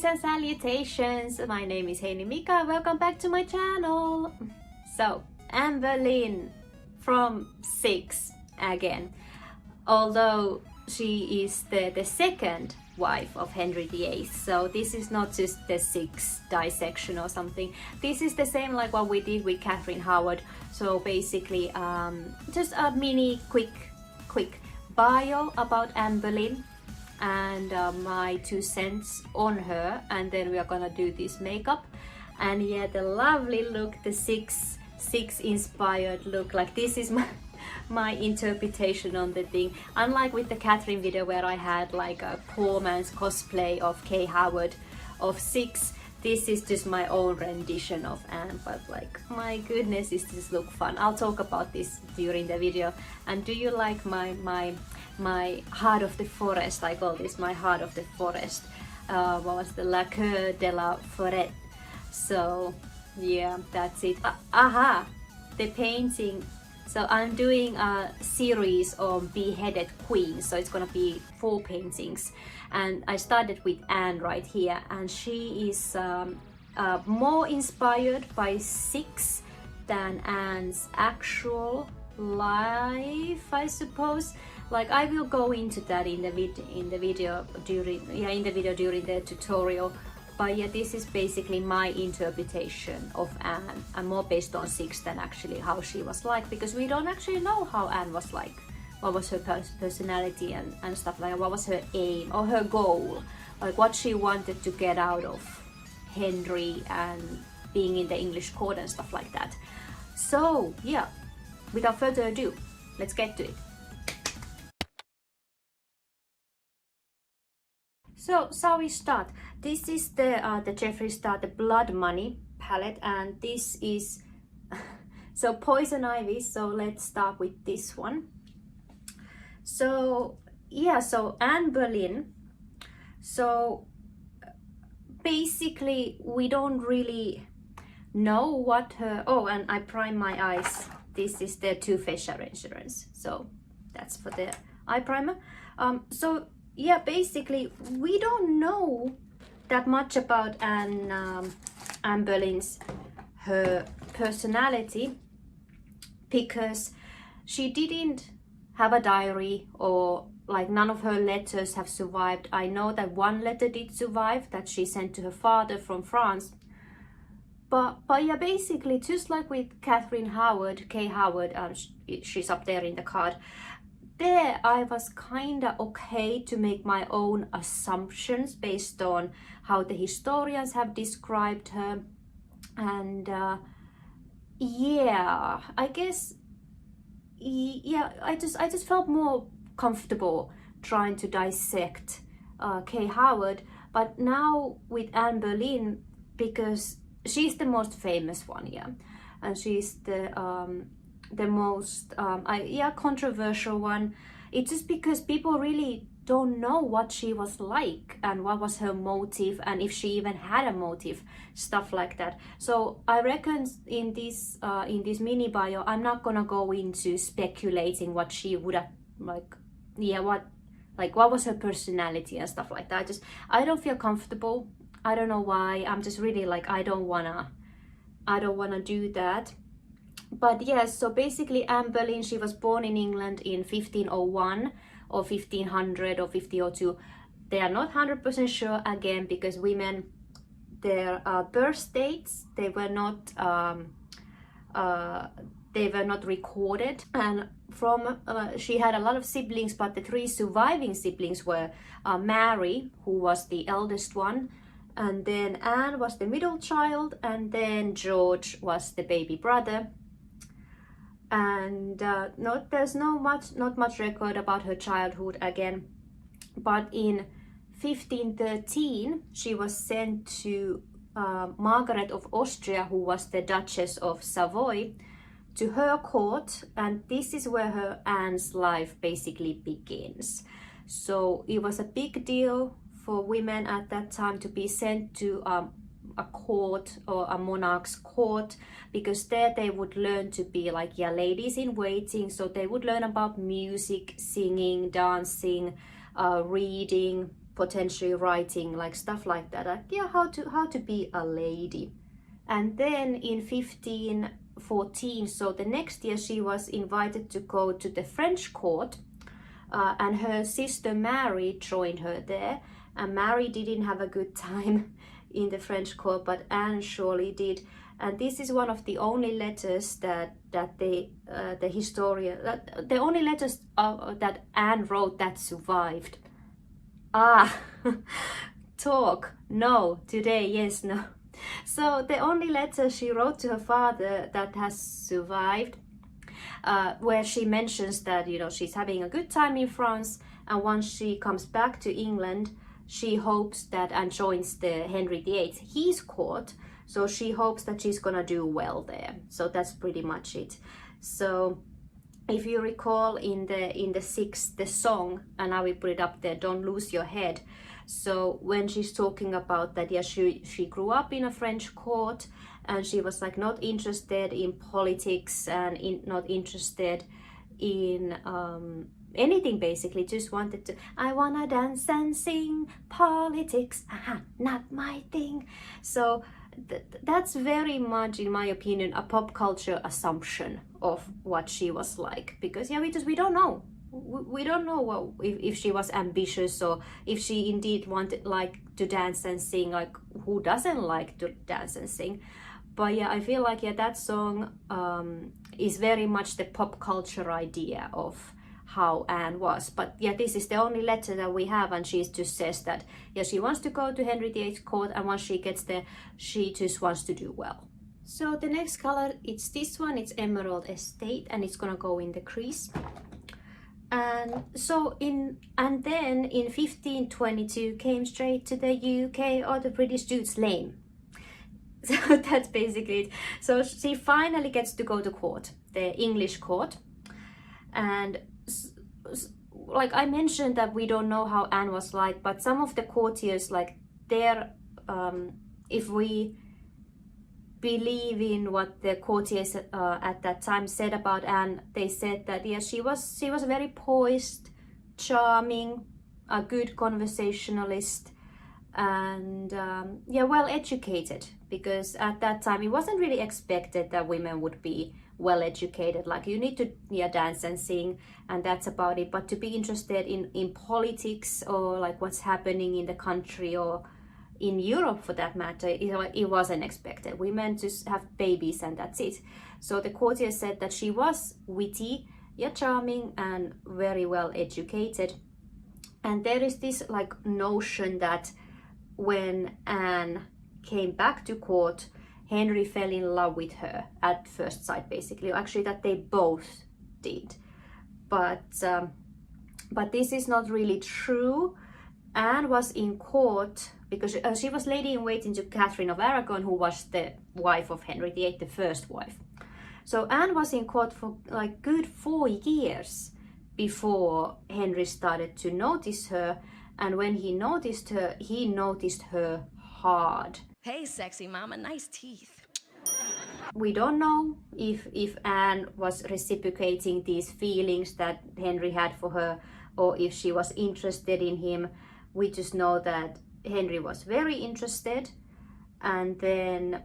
Greetings and salutations, my name is Mika, welcome back to my channel. So, Boleyn from SIIXX again, although she is the second wife of Henry VIII, so this is not just the SIIXX dissection or something. This is the same like what we did with Catherine Howard. So basically just a mini quick bio about Boleyn and my 2 cents on her, and then we are gonna do this makeup. And yeah, the lovely look, the SIIXX inspired look, like this is my interpretation on the thing. Unlike with the Katherine video where I had like a poor man's cosplay of K. Howard of SIIXX, this is just my own rendition of Anne, but like my goodness, is this look fun. I'll talk about this during the video. And do you like my heart of the forest? I call this my heart of the forest. What was the La Coeur de la Forêt? So yeah, that's it. Aha, the painting. So I'm doing a series on Beheaded Queens, so it's gonna be 4 paintings, and I started with Anne right here, and she is more inspired by SIIXX than Anne's actual life, I suppose. Like I will go into that in the video during the tutorial. But yeah, this is basically my interpretation of Anne, and more based on SIIXX than actually how she was like, because we don't actually know how Anne was like. What was her personality and stuff like that. What was her aim or her goal, like what she wanted to get out of Henry and being in the English court and stuff like that. So yeah, without further ado, let's get to it. So we start. This is the Jeffree Star, the Blood Money palette, and this is so Poison Ivy. So let's start with this one. So yeah, so Boleyn. So basically we don't really know what her, oh, and I prime my eyes. This is the Too Faced Assurance, so that's for the eye primer. So yeah, basically we don't know that much about Anne Boleyn's her personality, because she didn't have a diary, or like none of her letters have survived. I know that one letter did survive that she sent to her father from France, but yeah, basically just like with Catherine Howard, K. Howard, she's up there in the card. There I was kinda okay to make my own assumptions based on how the historians have described her, and yeah, I guess, yeah, I just felt more comfortable trying to dissect K. Howard. But now with Boleyn, because she's the most famous one, yeah, and she's the most controversial one. It's just because people really don't know what she was like and what was her motive, and if she even had a motive, stuff like that. So I reckon in this mini bio, I'm not gonna go into speculating what she would have, like, yeah, what was her personality and stuff like that. I don't feel comfortable. I don't know why. I'm just really like, I don't wanna do that. But yes, so basically Boleyn, she was born in England in 1501 or 1500 or 1502. They are not 100% sure, again, because women, their birth dates, they were not recorded. And from she had a lot of siblings, but the 3 surviving siblings were Mary, who was the eldest one, and then Anne was the middle child, and then George was the baby brother. And there's not much record about her childhood again. But in 1513 she was sent to Margaret of Austria, who was the Duchess of Savoy, to her court, and this is where Anne's life basically begins. So it was a big deal for women at that time to be sent to a court or a monarch's court, because there they would learn to be like, yeah, ladies in waiting. So they would learn about music, singing, dancing, reading, potentially writing like stuff like that, like, yeah, how to be a lady. And then in 1514, so the next year, she was invited to go to the French court, and her sister Mary joined her there. And Mary didn't have a good time in the French court, but Anne surely did. And this is one of the only letters that the historian, the only letters that Anne wrote that survived. Talk, no, today, yes, no. So the only letter she wrote to her father that has survived, where she mentions that, you know, she's having a good time in France, and once she comes back to England, she hopes that, and joins the Henry VIII, his court, so she hopes that she's gonna do well there. So that's pretty much it. So if you recall in the SIIXX, the song, and I will put it up there, Don't Lose Your Head. So when she's talking about that, yeah, she grew up in a French court, and she was like not interested in politics and not interested in anything, basically, just wanted to, I wanna dance and sing, politics, not my thing. So that's very much, in my opinion, a pop culture assumption of what she was like, because yeah, we don't know. We don't know if she was ambitious, or if she indeed wanted like to dance and sing. Like, who doesn't like to dance and sing? But yeah, I feel like, yeah, that song is very much the pop culture idea of how Anne was. But yeah, this is the only letter that we have, and she just says that, yeah, she wants to go to Henry VIII's court, and once she gets there, she just wants to do well. So the next color, it's this one, it's Emerald Estate, and it's gonna go in the crease. And then in 1522 came straight to the UK, or the British dude's lane. So that's basically it. So she finally gets to go to court, the English court. And like I mentioned that we don't know how Anne was like, but some of the courtiers, like if we believe in what the courtiers at that time said about Anne, they said that, yeah, she was very poised, charming, a good conversationalist, and yeah, well educated, because at that time it wasn't really expected that women would be well educated. Like, you need to, yeah, dance and sing, and that's about it. But to be interested in politics, or like what's happening in the country, or in Europe for that matter, it wasn't expected. Women just have babies and that's it. So the courtier said that she was witty, yeah, charming, and very well educated. And there is this like notion that when Anne came back to court, Henry fell in love with her at first sight, basically. Actually, that they both did. But this is not really true. Anne was in court because she was lady in waiting to Katherine of Aragon, who was the wife of Henry VIII, the first wife. So Anne was in court for like good 4 years before Henry started to notice her. And when he noticed her hard. Hey, sexy mama, nice teeth. We don't know if Anne was reciprocating these feelings that Henry had for her, or if she was interested in him. We just know that Henry was very interested, and then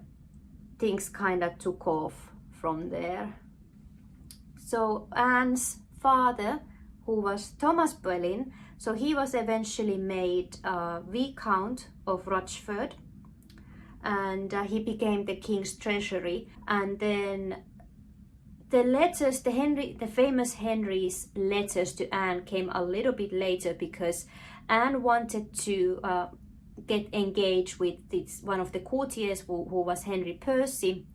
things kind of took off from there. So Anne's father, who was Thomas Boleyn, so he was eventually made Viscount of Rochford, and he became the king's treasury. And then the letters, the famous Henry's letters to Anne came a little bit later, because Anne wanted to get engaged with one of the courtiers who was Henry Percy,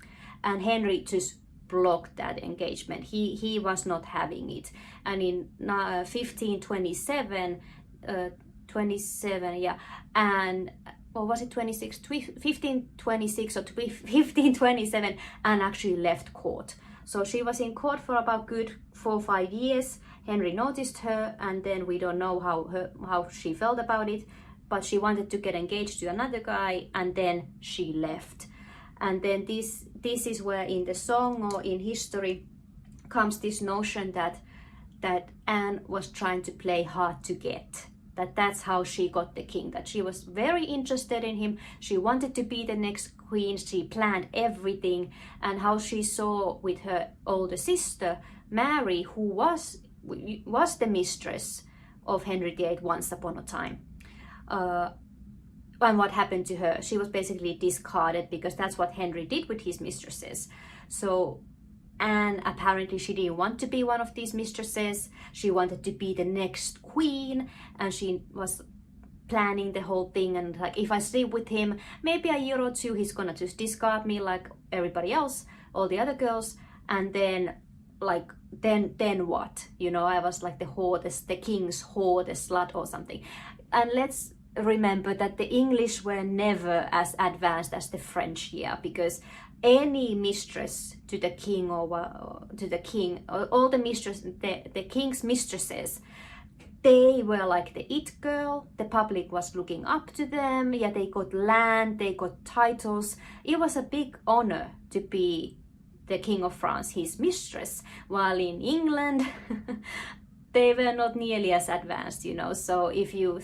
and Henry just blocked that engagement. He was not having it. And in 1527, and or was it 26? 1526 or 1527, Anne actually left court. So she was in court for about good 4 or 5 years. Henry noticed her, and then we don't know how she felt about it, but she wanted to get engaged to another guy, and then she left. And then this is where in the song or in history comes this notion that Anne was trying to play hard to get, that's how she got the king, that she was very interested in him. She wanted to be the next queen. She planned everything, and how she saw with her older sister Mary, who was the mistress of Henry VIII once upon a time. And what happened to her? She was basically discarded, because that's what Henry did with his mistresses. So, and apparently she didn't want to be one of these mistresses. She wanted to be the next queen, and she was planning the whole thing. And like, if I sleep with him, maybe a year or two, he's gonna just discard me like everybody else, all the other girls. And then like, then what? You know, I was like the king's whore, the slut or something. And let's remember that the English were never as advanced as the French here, because any mistress to the king or to the king, all the the king's mistresses, they were like the it girl. The public was looking up to them. Yeah, they got land, they got titles. It was a big honor to be the king of France, his mistress, while in England they were not nearly as advanced, you know. So if you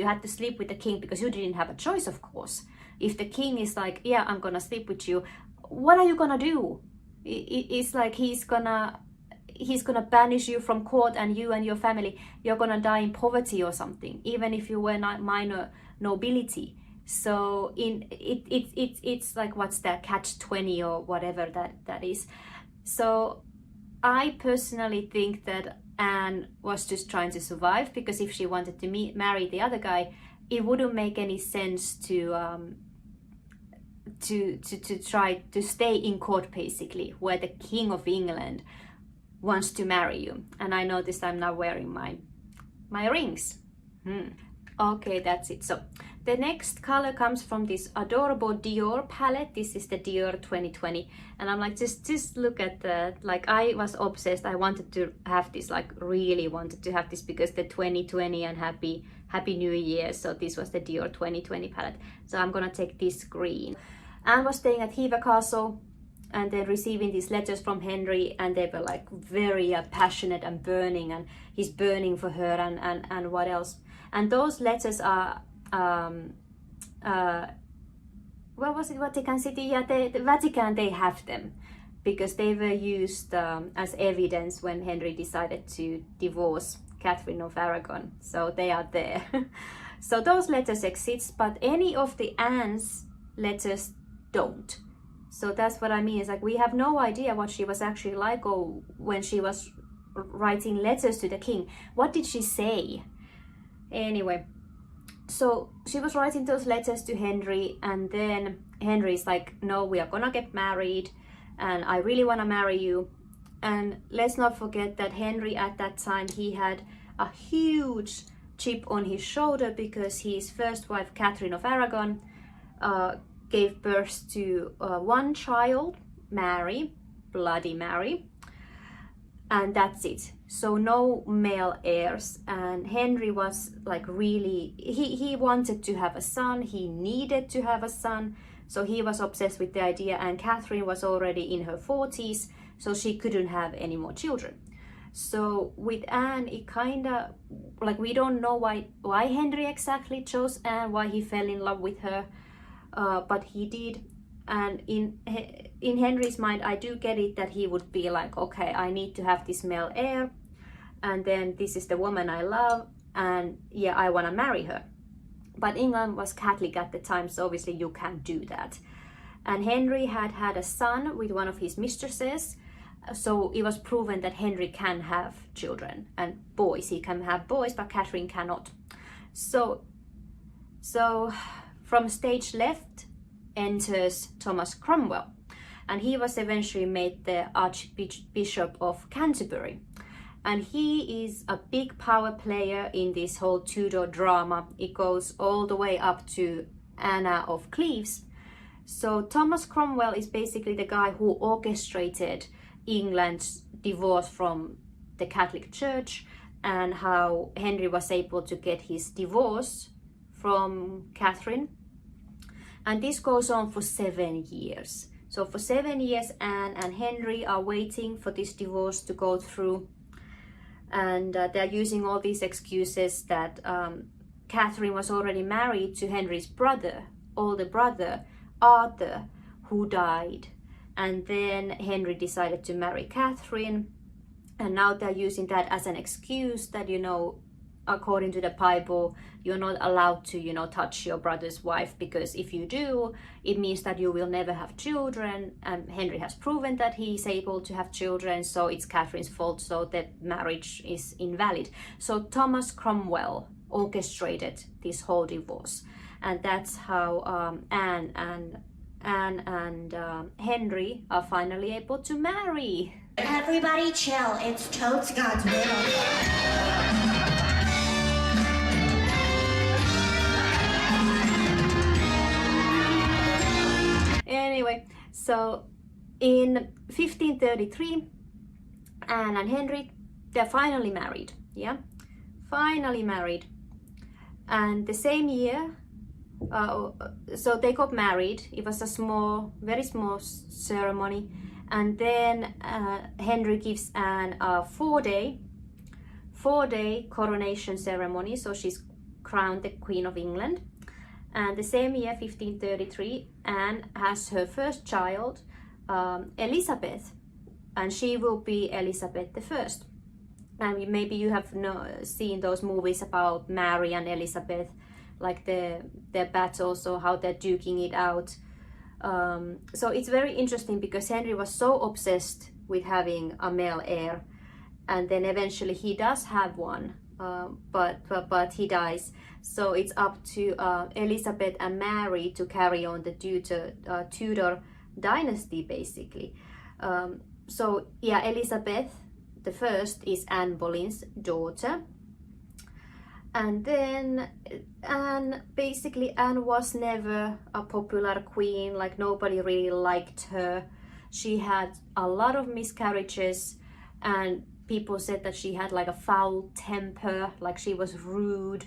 had to sleep with the king, because you didn't have a choice, of course. If the king is like, yeah, I'm gonna sleep with you, what are you gonna do? It's like he's gonna banish you from court, and you and your family, you're gonna die in poverty or something, even if you were not minor nobility. So it's like, what's that, catch-20 or whatever that is. So I personally think that Anne was just trying to survive, because if she wanted to marry the other guy, it wouldn't make any sense to try to stay in court, basically, where the King of England wants to marry you. And I noticed I'm now wearing my rings. Okay, that's it. So the next color comes from this adorable Dior palette. This is the Dior 2020, and I'm like, just look at the, like, I was obsessed. I wanted to have this, like really wanted to have this, because the 2020 and happy new year. So this was the Dior 2020 palette. So I'm gonna take this green. Anne was staying at Hever Castle, and then receiving these letters from Henry, and they were like very passionate and burning, and he's burning for her, and what else. And those letters are, where was it, Vatican City? Yeah, the Vatican, they have them, because they were used as evidence when Henry decided to divorce Catherine of Aragon. So they are there. So those letters exist, but any of the Anne's letters don't. So that's what I mean. It's like, we have no idea what she was actually like, or when she was writing letters to the king. What did she say? Anyway, so she was writing those letters to Henry, and then Henry's like, no, we are gonna get married, and I really want to marry you. And let's not forget that Henry at that time, he had a huge chip on his shoulder, because his first wife, Catherine of Aragon, gave birth to one child, Mary, Bloody Mary, and that's it. So no male heirs. And Henry was like, really, he wanted to have a son, he needed to have a son, so he was obsessed with the idea. And Catherine was already in her 40s, so she couldn't have any more children. So with Anne, it kind of like, we don't know why Henry exactly chose Anne, why he fell in love with her, but he did. And in Henry's mind, I do get it, that he would be like, okay, I need to have this male heir, and then this is the woman I love, and yeah, I want to marry her. But England was Catholic at the time, so obviously you can't do that. And Henry had a son with one of his mistresses, so it was proven that Henry can have children and boys. He can have boys, but Catherine cannot. So from stage left enters Thomas Cromwell, and he was eventually made the Archbishop of Canterbury. And he is a big power player in this whole Tudor drama. It goes all the way up to Anna of Cleves. So Thomas Cromwell is basically the guy who orchestrated England's divorce from the Catholic Church, and how Henry was able to get his divorce from Catherine. And this goes on for 7 years. So for 7 years, Anne and Henry are waiting for this divorce to go through. And they're using all these excuses that Katherine was already married to Henry's brother, older brother, Arthur, who died. And then Henry decided to marry Katherine, and now they're using that as an excuse that, you know, according to the Bible, you're not allowed to, you know, touch your brother's wife, because if you do, it means that you will never have children. And Henry has proven that he's able to have children, so it's Katherine's fault, so that marriage is invalid. So Thomas Cromwell orchestrated this whole divorce, and that's how Anne and Henry are finally able to marry. Everybody chill, it's totes God's will. Anyway, so in 1533, Anne and Henry, they're finally married. Yeah, finally married. And the same year, so they got married. It was a small, very small ceremony. And then Henry gives Anne a four-day coronation ceremony. So she's crowned the Queen of England. And the same year, 1533, Anne has her first child, Elizabeth, and she will be Elizabeth I. And maybe you have seen those movies about Mary and Elizabeth, like their battles or how they're duking it out. So it's very interesting because Henry was so obsessed with having a male heir, and then eventually he does have one, but he dies. So it's up to Elizabeth and Mary to carry on the Tudor dynasty, basically. So yeah, Elizabeth the first is Anne Boleyn's daughter. And then Anne was never a popular queen, like nobody really liked her. She had a lot of miscarriages, and people said that she had like a foul temper, like she was rude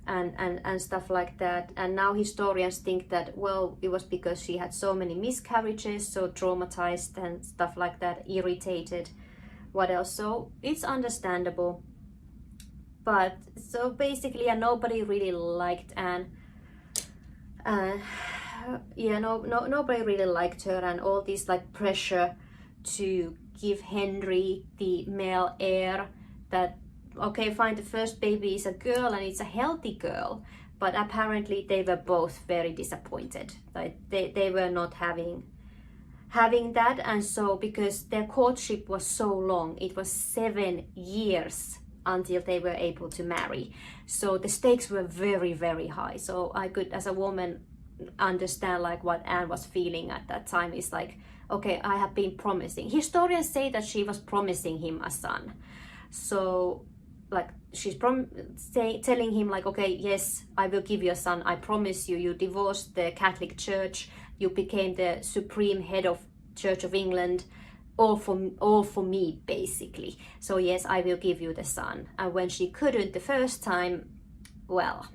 and stuff like that. And now historians think that, well, it was because she had so many miscarriages, so traumatized and stuff like that, irritated. What else? So it's understandable. But so basically, nobody really liked Anne. Yeah, nobody really liked her, and all this like pressure to give Henry the male heir. That okay, fine, the first baby is a girl and it's a healthy girl, but apparently they were both very disappointed. Like they were not having that, and so because their courtship was so long, it was 7 years until they were able to marry. So the stakes were very, very high. So I could, as a woman, understand like what Anne was feeling at that time. Is like, okay, I have been promising. Historians say that she was promising him a son. So like she's telling him like, okay, yes, I will give you a son. I promise you. You divorced the Catholic Church. You became the supreme head of Church of England. All for me, basically. So yes, I will give you the son. And when she couldn't the first time, well,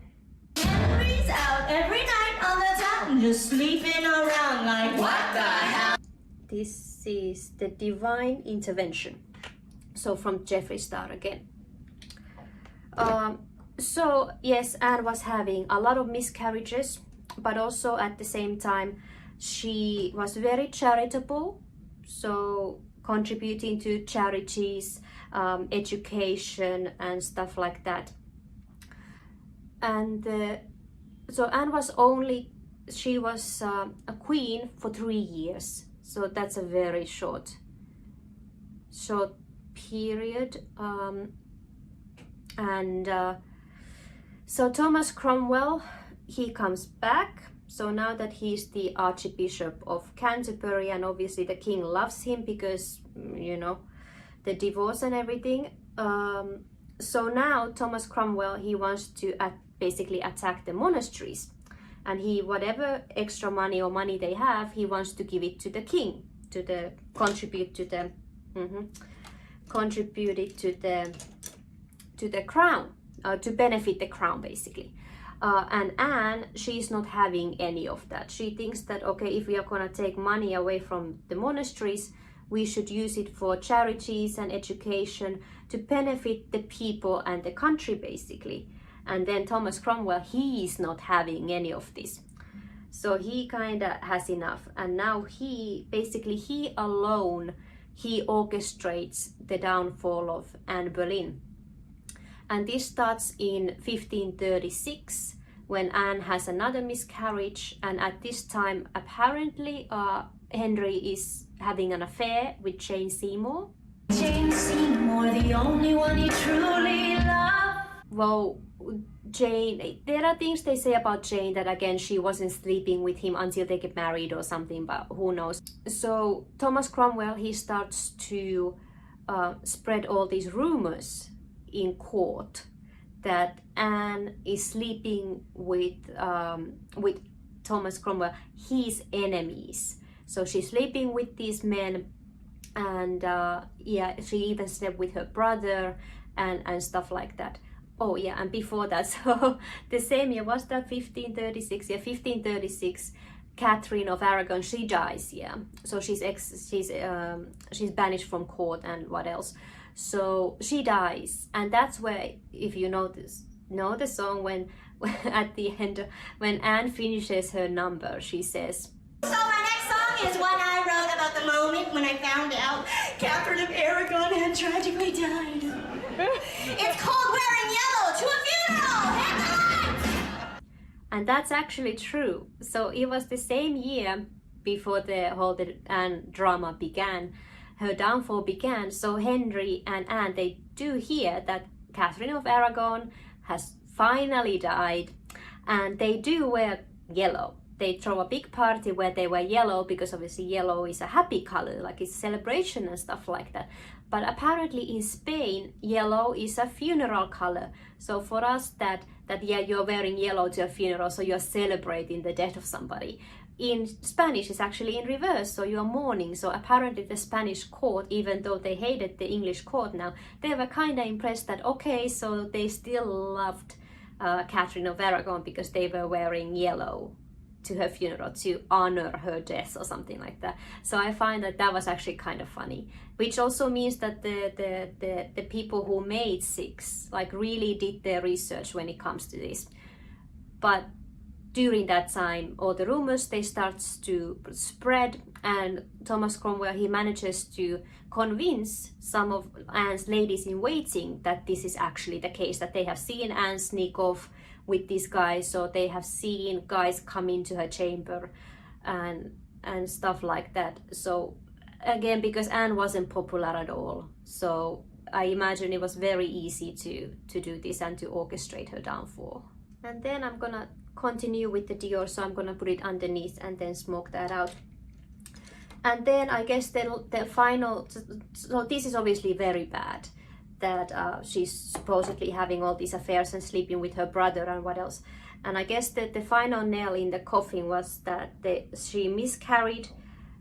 Henry's out every night on the town, just sleeping around like what the hell? This is the divine intervention. So from Jeffree Star again. So yes, Anne was having a lot of miscarriages, but also at the same time, she was very charitable. So contributing to charities, education and stuff like that. And so Anne was she was a queen for 3 years. So that's a very short period. So Thomas Cromwell, he comes back. So now that he's the Archbishop of Canterbury, and obviously the king loves him because, you know, the divorce and everything. So now Thomas Cromwell, he wants to basically attack the monasteries. And whatever extra money or money they have, he wants to give it to the king, contribute it to the crown, to benefit the crown, basically. And Anne, she's not having any of that. She thinks that, okay, if we are going to take money away from the monasteries, we should use it for charities and education to benefit the people and the country, basically. And then Thomas Cromwell, he is not having any of this. So he kind of has enough. And now he alone, he orchestrates the downfall of Anne Boleyn. And this starts in 1536 when Anne has another miscarriage. And at this time, apparently, Henry is having an affair with Jane Seymour. Jane Seymour, the only one he truly loved. Well, Jane, there are things they say about Jane that again she wasn't sleeping with him until they get married or something, but who knows. So Thomas Cromwell, he starts to spread all these rumors in court that Anne is sleeping with Thomas Cromwell, his enemies. So she's sleeping with these men, and yeah, she even slept with her brother and stuff like that. Oh yeah, and before that, so the same year, was that 1536? Yeah, 1536, Katherine of Aragon, she dies, yeah. So she's banished from court and what else. So she dies, and that's where, if you know the song, when at the end, when Anne finishes her number, she says, So my next song is one I wrote about the moment when I found out Katherine of Aragon had tragically died. It's called Wearing Yellow to a Funeral! Headlines! And that's actually true. So it was the same year before the whole Anne drama began, her downfall began. So Henry and Anne, they do hear that Katherine of Aragon has finally died, and they do wear yellow. They throw a big party where they wear yellow, because obviously yellow is a happy color, like it's celebration and stuff like that. But apparently in Spain, yellow is a funeral color. So for us, that yeah, you're wearing yellow to a funeral, so you're celebrating the death of somebody. In Spanish, it's actually in reverse, so you're mourning. So apparently the Spanish court, even though they hated the English court now, they were kind of impressed that, okay, so they still loved Katherine of Aragon because they were wearing yellow to her funeral to honor her death or something like that. So I find that was actually kind of funny, which also means that the people who made SIIXX like really did their research when it comes to this. But during that time, all the rumors, they start to spread, and Thomas Cromwell, he manages to convince some of Anne's ladies in waiting that this is actually the case, that they have seen Anne sneak off with this guy, so they have seen guys come into her chamber and stuff like that. So again, because Anne wasn't popular at all, so I imagine it was very easy to do this and to orchestrate her downfall. And then I'm gonna continue with the Dior, so I'm gonna put it underneath and then smoke that out. And then I guess the final, so this is obviously very bad, that she's supposedly having all these affairs and sleeping with her brother and what else. And I guess that the final nail in the coffin was that she miscarried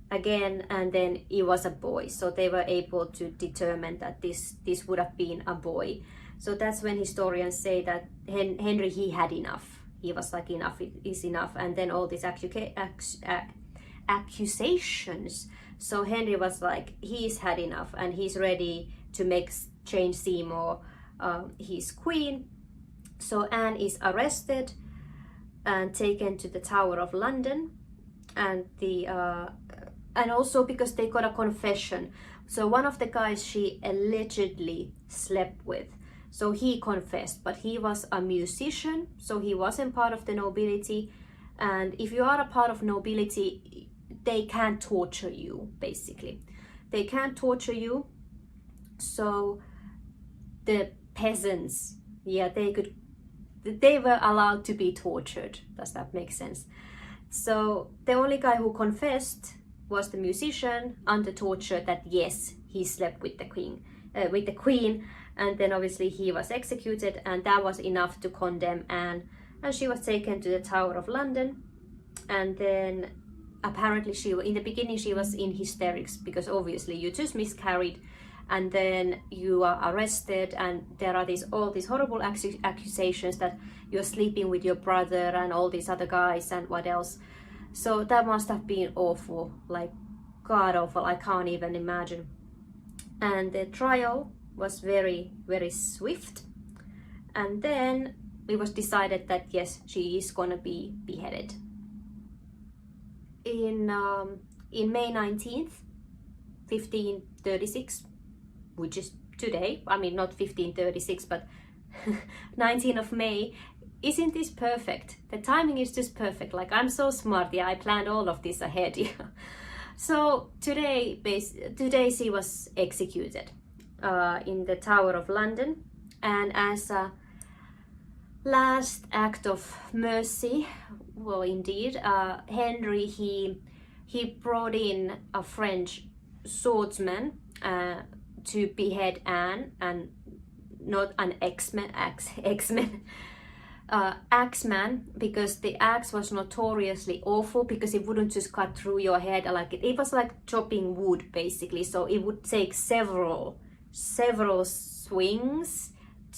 again, and then it was a boy. So they were able to determine that this would have been a boy. So that's when historians say that Henry, he had enough. He was like, enough is enough. And then all these accusations. So Henry was like, he's had enough, and he's ready to make Jane Seymour his queen. So Anne is arrested and taken to the Tower of London, and and also because they got a confession. So one of the guys she allegedly slept with, so he confessed, but he was a musician, so he wasn't part of the nobility. And if you are a part of nobility, they can't torture you, basically. They can't torture you. So the peasants, yeah, they were allowed to be tortured. Does that make sense? So the only guy who confessed was the musician under torture that yes, he slept with the queen, and then obviously he was executed, and that was enough to condemn Anne, and she was taken to the Tower of London. And then apparently in the beginning she was in hysterics, because obviously you just miscarried, and then you are arrested, and there are all these horrible accusations that you're sleeping with your brother and all these other guys and what else. So that must have been awful, like god awful, I can't even imagine. And the trial was very, very swift. And then it was decided that yes, she is gonna be beheaded. In May 19th, 1536, which is today, I mean not 1536, but 19th of May. Isn't this perfect? The timing is just perfect. Like, I'm so smart. Yeah, I planned all of this ahead. Yeah. So today she was executed in the Tower of London, and as a last act of mercy, well, indeed, Henry he brought in a French swordsman to behead Anne, and not an axeman, because the axe was notoriously awful, because it wouldn't just cut through your head. Like it was like chopping wood basically, so it would take several swings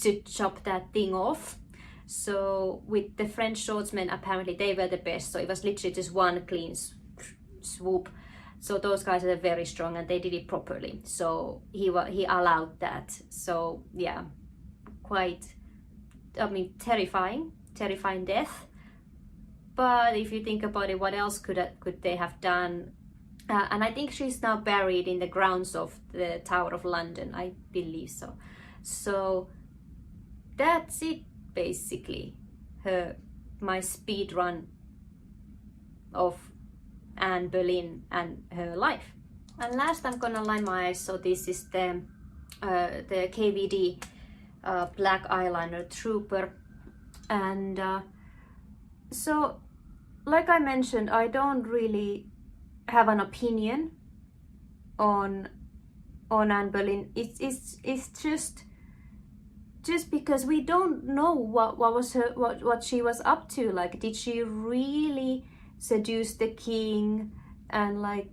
to chop that thing off. So with the French swordsmen, apparently they were the best, so it was literally just one clean swoop. So those guys are very strong, and they did it properly, so he allowed that. So yeah, quite, I mean, terrifying death. But if you think about it, what else could they have done? And I think she's now buried in the grounds of the Tower of London, I believe so. So that's it basically, my speed run of Anne Boleyn and her life. And last, I'm gonna line my eyes. So this is the KVD black eyeliner Trooper, and so like I mentioned, I don't really have an opinion on Anne Boleyn. It's just because we don't know what she was up to. Like, did she really seduce the king and like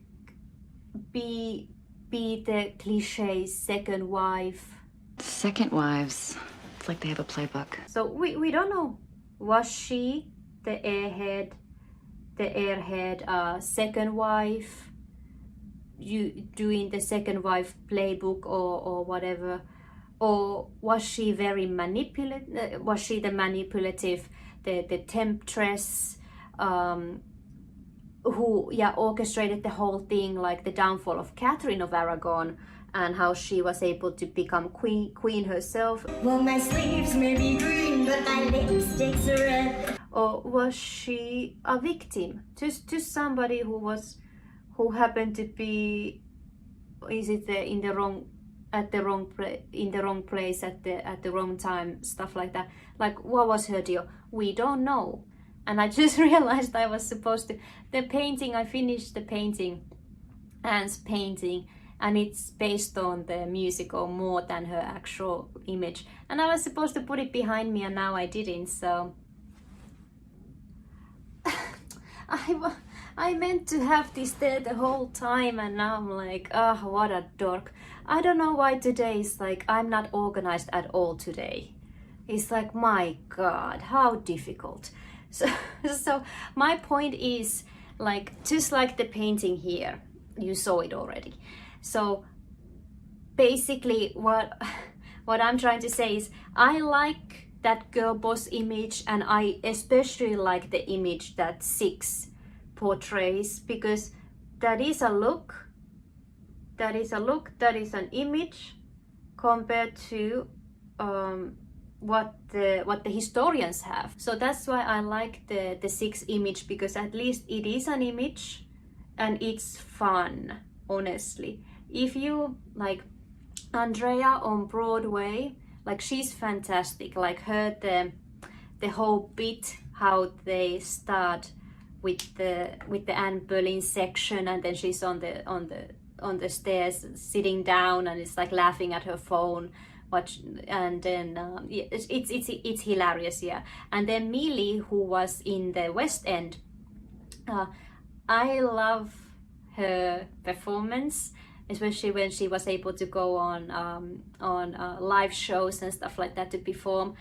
be the cliche second wife? Second wives, it's like they have a playbook. So we don't know. Was she the airhead second wife, you doing the second wife playbook or whatever? Or was she very manipulative? Was she the manipulative, the temptress, who orchestrated the whole thing, like the downfall of Katherine of Aragon, and how she was able to become queen herself? Well, my sleeves may be green, but my lipstick's red. Or was she a victim? Just somebody who happened to be, in the wrong place at the wrong time, stuff like that. Like, what was her deal? We don't know. And I just realized I was supposed to, I finished the painting, Anne's painting, and it's based on the musical more than her actual image. And I was supposed to put it behind me, and now I didn't, so I meant to have this there the whole time, and now I'm like, oh, what a dork. I don't know why today is like, I'm not organized at all today. It's like, my God, how difficult. So my point is, like, just like the painting here, you saw it already. So basically what I'm trying to say is, I like that girl boss image, and I especially like the image that SIIXX portrays, because that is a look, that is an image compared to what the historians have. So that's why I like the SIIXX image, because at least it is an image and it's fun, honestly. If you like Andrea on Broadway, like, she's fantastic. Like, her the whole bit, how they start with the Anne Boleyn section, and then she's on the stairs sitting down, and it's like laughing at her phone. And then it's hilarious, yeah. And then Millie, who was in the West End, I love her performance, especially when she was able to go on live shows and stuff like that to perform.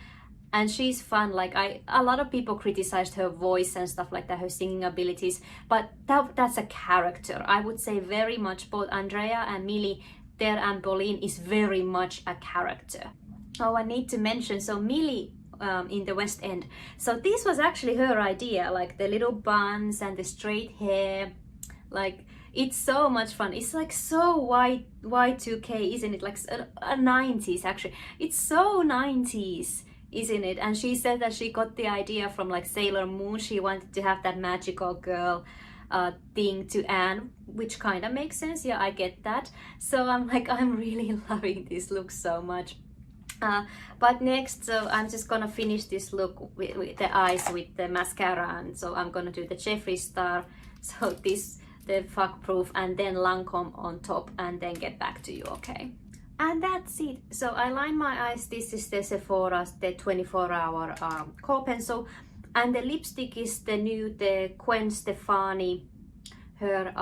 And she's fun. Like, a lot of people criticized her voice and stuff like that, her singing abilities, but that's a character. I would say very much both Andrea and Millie, their Anne Boleyn is very much a character. Oh, I need to mention, so Millie in the West End. So this was actually her idea, like the little buns and the straight hair. Like, it's so much fun. It's like so Y2K, isn't it? Like a 90s actually. It's so 90s, isn't it? And she said that she got the idea from like Sailor Moon. She wanted to have that magical girl thing to Anne, which kind of makes sense. Yeah, I get that. So I'm like, I'm really loving this look so much. But next, so I'm just gonna finish this look with the eyes with the mascara, and so I'm gonna do the Jeffree Star. So this, the fuck proof, and then Lancome on top, and then get back to you, okay? And that's it. So I line my eyes. This is the Sephora's, the 24-hour core pencil, and the lipstick is the new, the Gwen Stefani, her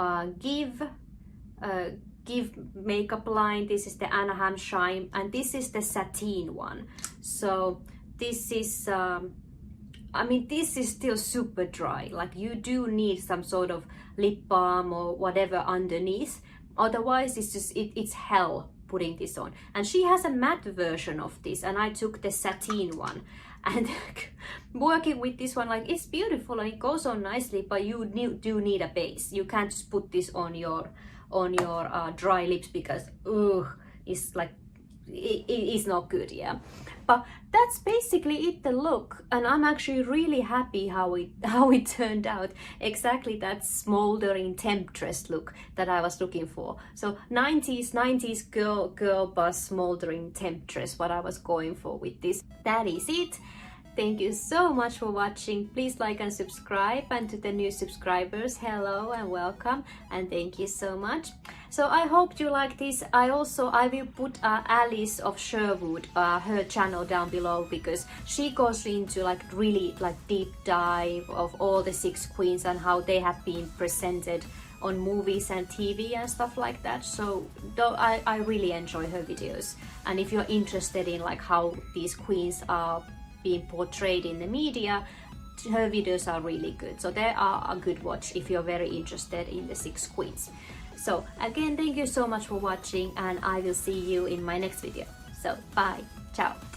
Give makeup line. This is the Anaheim Shine, and this is the sateen one. So this is I mean, this is still super dry. Like, you do need some sort of lip balm or whatever underneath, otherwise it's just it's hell putting this on. And she has a matte version of this, and I took the sateen one, and working with this one, like, it's beautiful and it goes on nicely, but you do need a base. You can't just put this on your dry lips, because it's like it's not good. Yeah, but that's basically it, the look, and I'm actually really happy how it turned out. Exactly that smoldering temptress look that I was looking for. So 90s girl boss smoldering temptress, what I was going for with this. That is it. Thank you so much for watching. Please like and subscribe, and to the new subscribers, hello and welcome, and thank you so much. So I hope you like this. I will put Alice of Sherwood, her channel down below, because she goes into like really like deep dive of all the SIIXX Queens and how they have been presented on movies and TV and stuff like that. So I really enjoy her videos, and if you're interested in like how these queens are being portrayed in the media, her videos are really good. So they are a good watch if you're very interested in the SIIXX Queens. So again, thank you so much for watching, and I will see you in my next video. So bye, ciao.